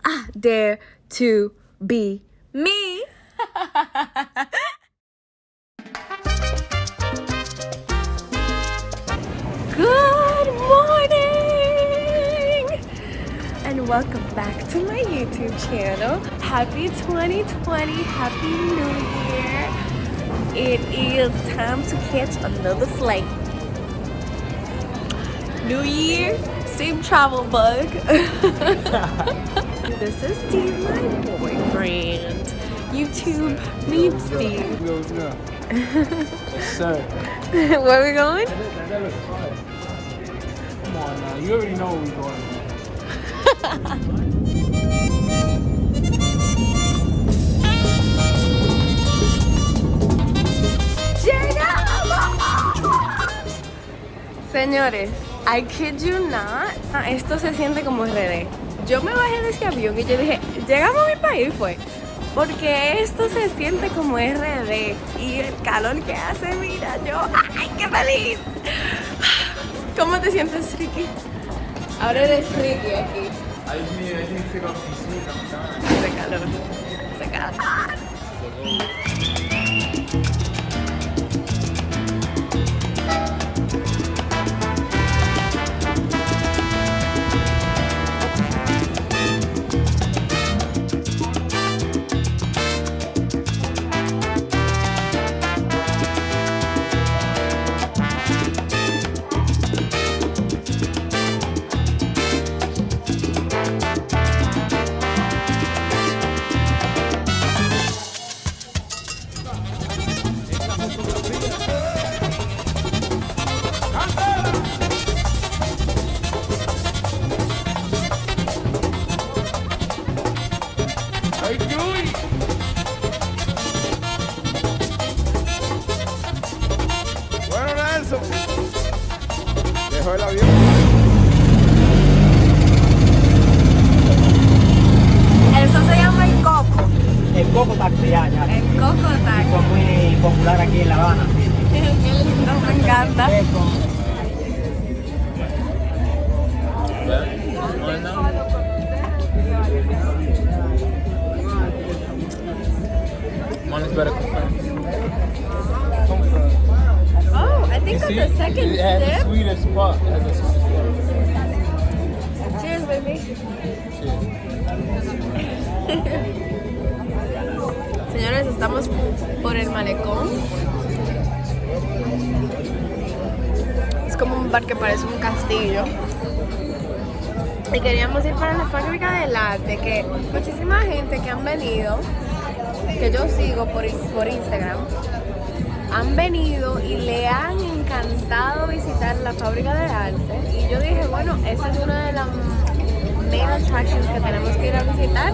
I dare to be me. Good morning and welcome back to my YouTube channel. Happy 2020, Happy New Year. It is time to catch another flight. New year, same travel bug. This is Steve, my boyfriend. YouTube meet Steve. Yes, sir. Where are we going? That looks fun. Come on now, you already know where we're going. Señores, I kid you not, esto se siente como RD. Yo me bajé de ese avión y yo dije, llegamos a mi país, fue. Porque esto se siente como RD y el calor que hace, mira, yo, ¡ay, qué feliz! ¿Cómo te sientes, Ricky? Ahora eres Ricky aquí. Hace calor, hace calor. Dejó el avión. Eso se llama el coco. El coco taxi, ya. El coco taxi. Es muy popular aquí en La Habana. Qué lindo, me encanta. One is better confirmed. Oh, I think on the second It has the sip. sweetest spot. It has the sweetest spot. Cheers, baby. Cheers. Señores, estamos por el malecón. Es como un bar que parece un castillo. Y queríamos ir para la fábrica del arte, que muchísima gente que han venido, que yo sigo por Instagram, han venido y le han encantado visitar la fábrica de arte. Y yo dije, bueno, esa es una de las main attractions que tenemos que ir a visitar.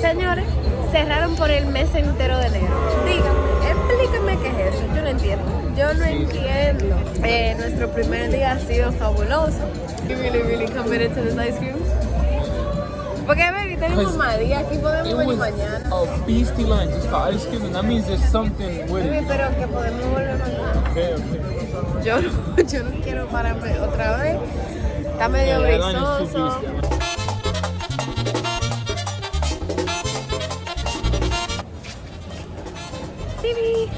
Señores, cerraron por el mes entero de enero. Dígame, explíqueme qué es eso. Yo no entiendo. Yo no entiendo. Nuestro primer día ha sido fabuloso. You really committed to this ice cream? Porque, baby, tenemos más día. Aquí podemos venir mañana. A beastie line just for ice cream, and that means there's something with Baby, it. pero que podemos volver mañana. Okay. Yo no quiero pararme otra vez. Está medio Yeah, that line is too brisoso. beastie. Stevie.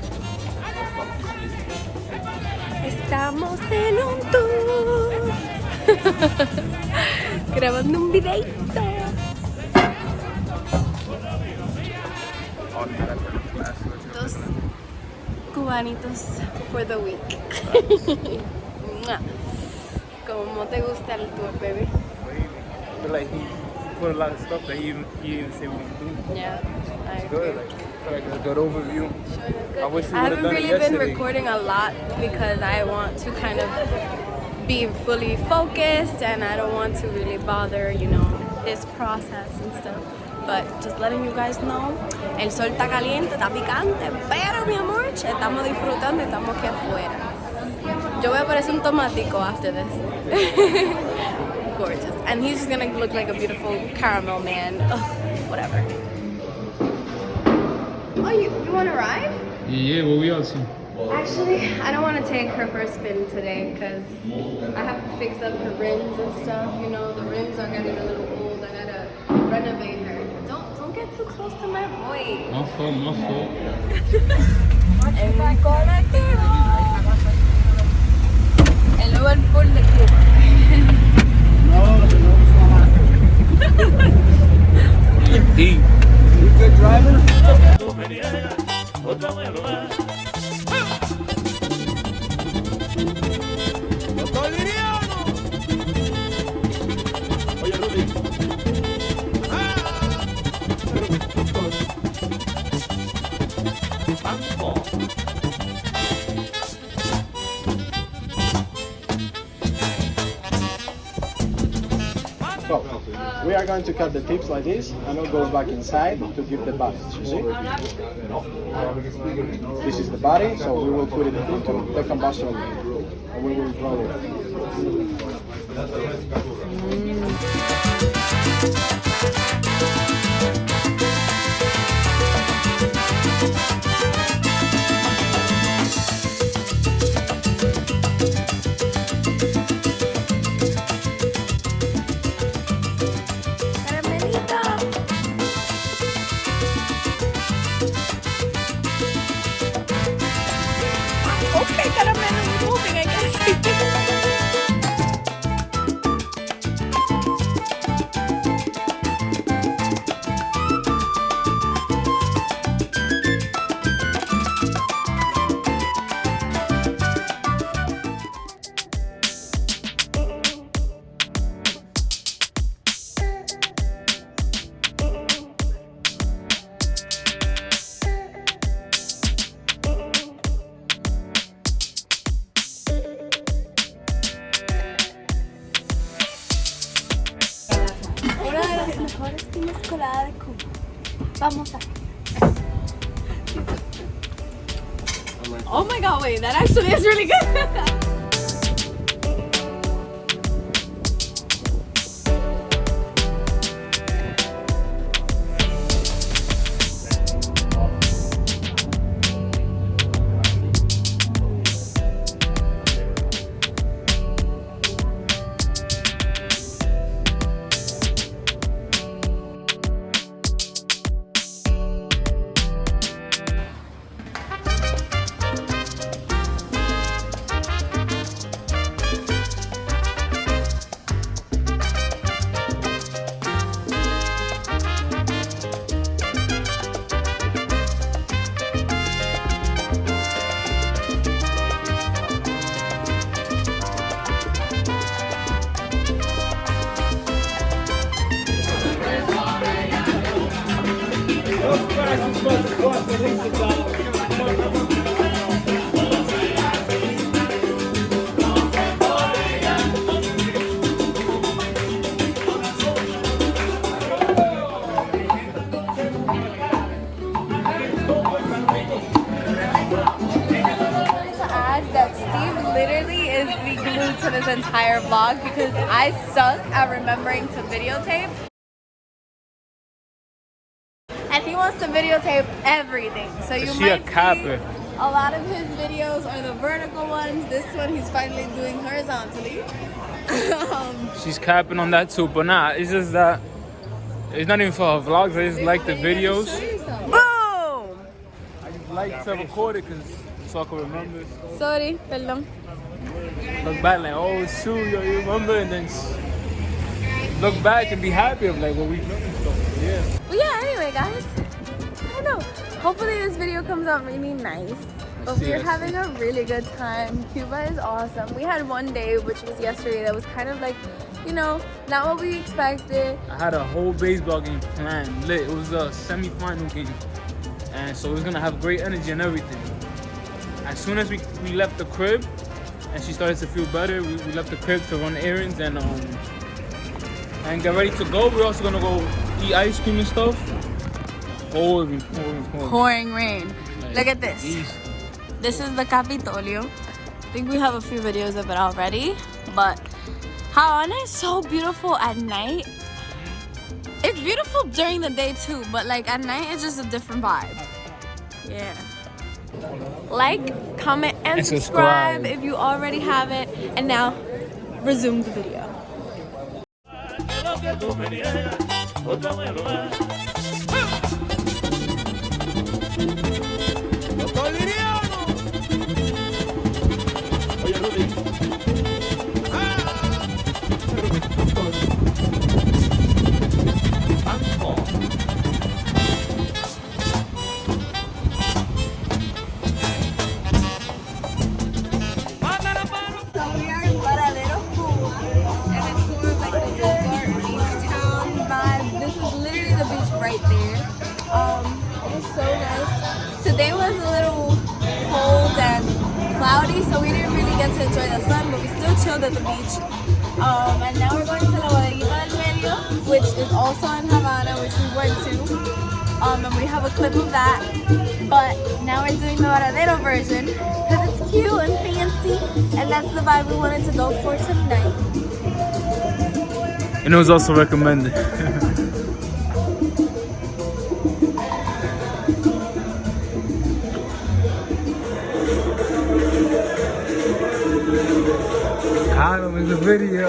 Estamos en un tour. Grabando un videito. Dos cubanitos for the week. ¿Cómo te gusta el tour, baby? I feel like he put a lot of stuff that he didn't say we can do. Yeah, I It's agree. good, like a good overview. I wish we I would haven't have done really it been yesterday. recording a lot because I want to kind of be fully focused and I don't want to really bother, you know, this process and stuff. But just letting you guys know, el sol está caliente, está picante, pero mi amor, estamos disfrutando y estamos aquí afuera. Yo voy a parecer un tomatico after this. Gorgeous. And he's just gonna look like a beautiful caramel man. Ugh, whatever. Oh, you want to ride? Yeah, what we all see? Actually, I don't want to take her for a spin today because I have to fix up her rims and stuff. You know, the rims are getting a little old. I gotta run renovate her. Don't get too close to my voice. My fault. El colectivo. El Liverpool de Cuba. Deep. You good driver? So, we are going to cut the tips like this, and it goes back inside to give the body, you see? This is the body, so we will put it into the combustion, and we will roll it. Okay, caramelo is moving, I guess. Una de las mejores piñas coladas de Cuba. Vamos a. Oh my god, wait, that actually is really good. To this entire vlog because I suck at remembering to videotape and he wants to videotape everything, so you might see a lot of his videos are the vertical ones. This one he's finally doing horizontally. She's capping on that too, but nah, it's just that it's not even for her vlogs. I just like the videos. Boom! I just like to record it so I can remember. Sorry, perdón. Look back like, oh shoot, yo, you remember, and then look back and be happy of like what we've done and stuff. Yeah. But yeah, anyway guys, I don't know. Hopefully this video comes out really nice. But we're having a really good time. Cuba is awesome. We had one day, which was yesterday, that was kind of like, you know, not what we expected. I had a whole baseball game planned, lit. It was a semi-final game. And so it was gonna have great energy and everything. As soon as we left the crib, and she started to feel better, we left the crib to run errands and get ready to go. We're also gonna go eat ice cream and stuff. Pouring rain. Like, look at this. This is the Capitolio. I think we have a few videos of it already. But Havana is so beautiful at night. It's beautiful during the day too, but like at night it's just a different vibe. Yeah. Like, comment, and subscribe if you already have it. And now, resume the video. We are in Varadero, Cuba, and it's more of like a resort beach town vibe. This is literally the beach right there. It is so nice. Today was a little cold and cloudy, so we didn't really get to enjoy the sun, but we still chilled at the beach. And now we're going to La Bodeguita del Medio, which is also in Havana, which we went to. And we have a clip of that. But now we're doing the Varadero version because it's cute and fancy, and that's the vibe we wanted to go for tonight. And it was also recommended. Got him in the video.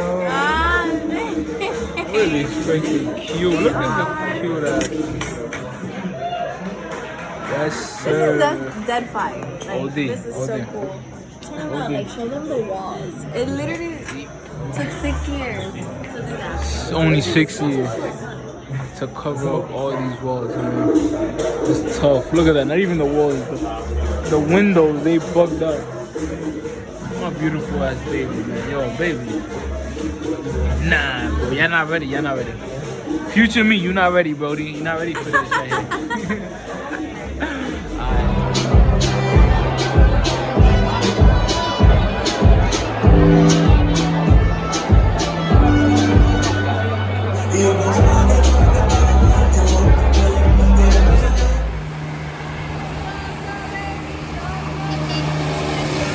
Really freaking cute. Look at the cute ass. Yes, sir. This is dead fire. Like, OD, this is so OD. cool. Check them out, like show them the walls. It literally took 6 years to do that. It's only 6 years to cover up all these walls, man. It's tough. Look at that. Not even the walls. The windows, they bugged up. My beautiful ass baby, man. Yo, baby. Nah, bro. You're not ready. You're not ready. Future me, you're not ready, Brody. You're not ready for this right here.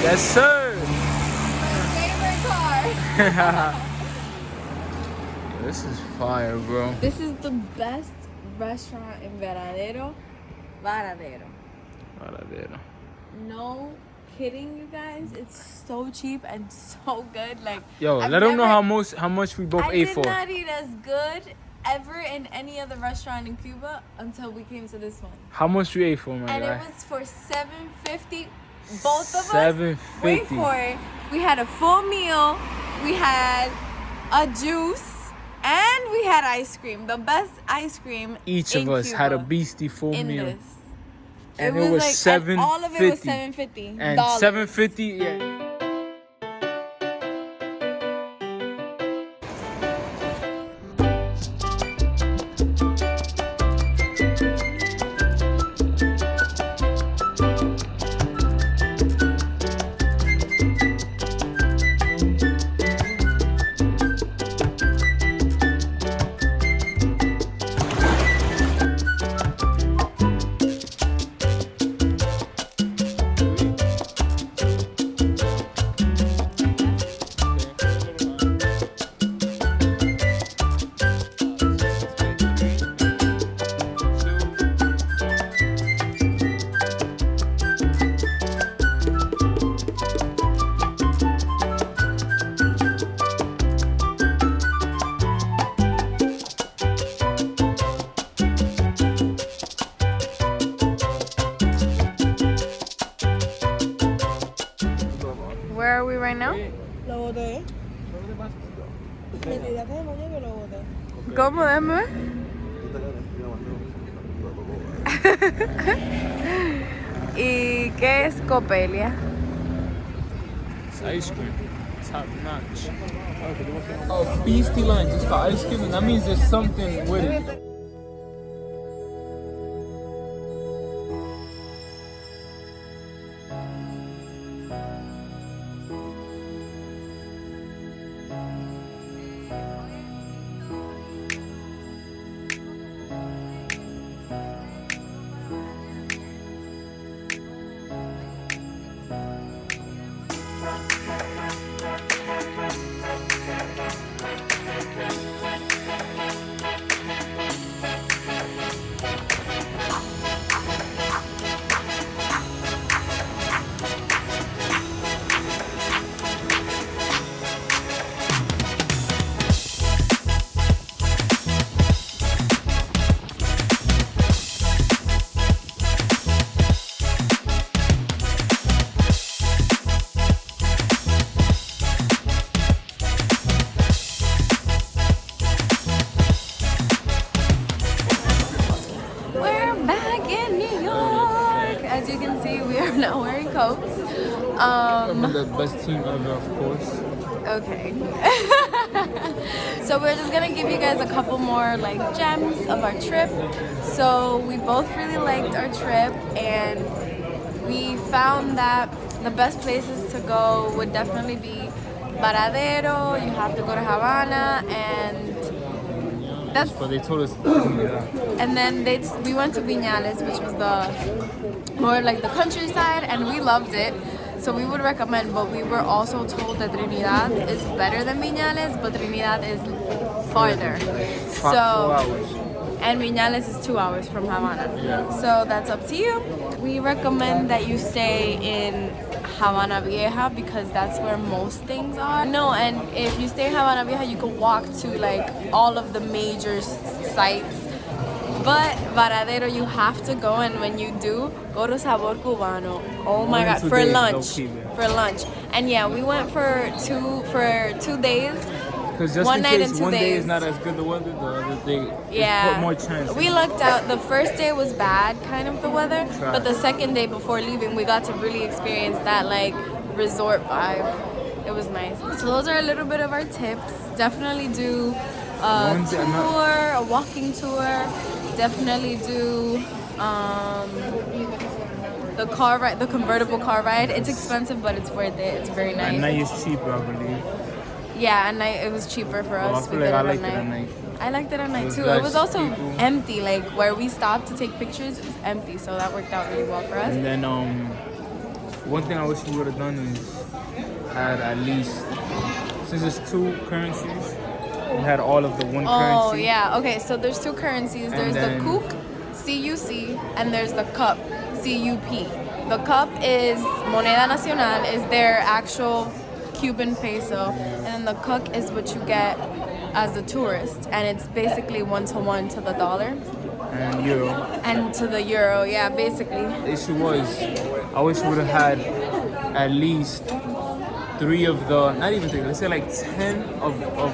Yes, sir. Favorite car. This is fire, bro. This is the best restaurant in Varadero. Varadero. No kidding, you guys. It's so cheap and so good. Like, Yo, I've let them know never- how much we both I ate did for. not eat as good ever in any other restaurant in Cuba until we came to this one. How much you ate for, my And guy? it was for $7.50. Both of us. $7.50. Wait for it. We had a full meal. We had a juice, and we had ice cream. The best ice cream. Each in of us had a Cuba beastie full in meal. this. And it was like, $7.50. and all of it was $7.50. And $7.50, yeah. Where are we right now? Lo boté. Me tiraste de moño que lo boté. ¿Cómo? Déjame ver. ¿Y qué es copelia? It's ice cream. Top notch. Oh, beastie line just for ice cream. And that means there's something with it. coats. I'm the best team ever, of course. Okay. So we're just gonna give you guys a couple more like gems of our trip. So we both really liked our trip, and we found that the best places to go would definitely be Varadero. You have to go to Havana, and that's. But they told us. And then we went to Viñales, which was the more like the countryside, and we loved it. So we would recommend, but we were also told that Trinidad is better than Viñales, but Trinidad is farther. 4 hours. And Viñales is 2 hours from Havana. Yeah. So that's up to you. We recommend that you stay in Havana Vieja because that's where most things are. No, and if you stay in Havana Vieja, you can walk to like all of the major sites. But Varadero, you have to go, and when you do, go to Sabor Cubano. Oh my God, for lunch. For lunch. And yeah, we went for 2 days. Because just one in night case and 2 one day days. is not as good the weather, the other day Yeah. put more chance. We lucked out. The first day was bad, kind of the weather, but the second day before leaving, we got to really experience that like resort vibe. It was nice. So those are a little bit of our tips. Definitely do a tour, a walking tour. Definitely do the car ride, the convertible car ride. It's expensive, but it's worth it. It's very nice. At night is cheaper, I believe. Yeah, at night it was cheaper for us. I feel like I liked it at night. I liked it at night too. less It was also people. empty. Like where we stopped to take pictures, it was empty, so that worked out really well for us. And then one thing I wish we would have done is had at least, since it's 2 currencies, we had all of the one currency. Oh yeah. Okay, so there's 2 currencies. There's the CUC, CUC, and there's the cup, CUP. The cup is moneda nacional, is their actual Cuban peso, and then the CUC is what you get as a tourist, and it's basically 1-to-1 to the dollar And euro. and to the euro. Yeah, basically. The issue was, I wish we would have had at least 3 of the, not even 3, let's say like 10 of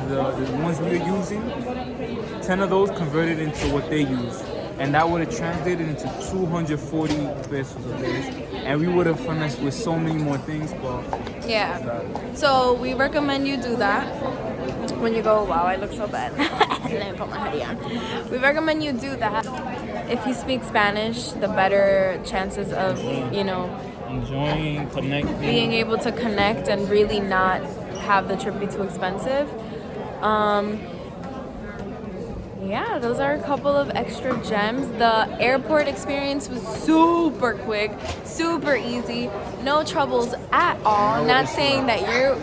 the ones we were using, 10 of those converted into what they use. And that would have translated into 240 pesos of theirs. And we would have finessed with so many more things, but Yeah. So we recommend you do that when you go. Wow, I look so bad. Let me put my hoodie on. We recommend you do that. If you speak Spanish, the better chances of, you know, enjoying, connecting. being able to connect and really not have the trip be too expensive. Yeah, those are a couple of extra gems. The airport experience was super quick, super easy, no troubles at all. Not saying that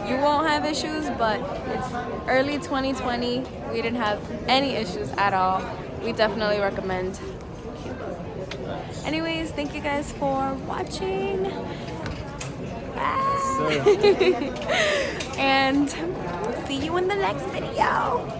you won't have issues, but it's early 2020. We didn't have any issues at all. We definitely recommend Cuba. Anyways, thank you guys for watching. And see you in the next video.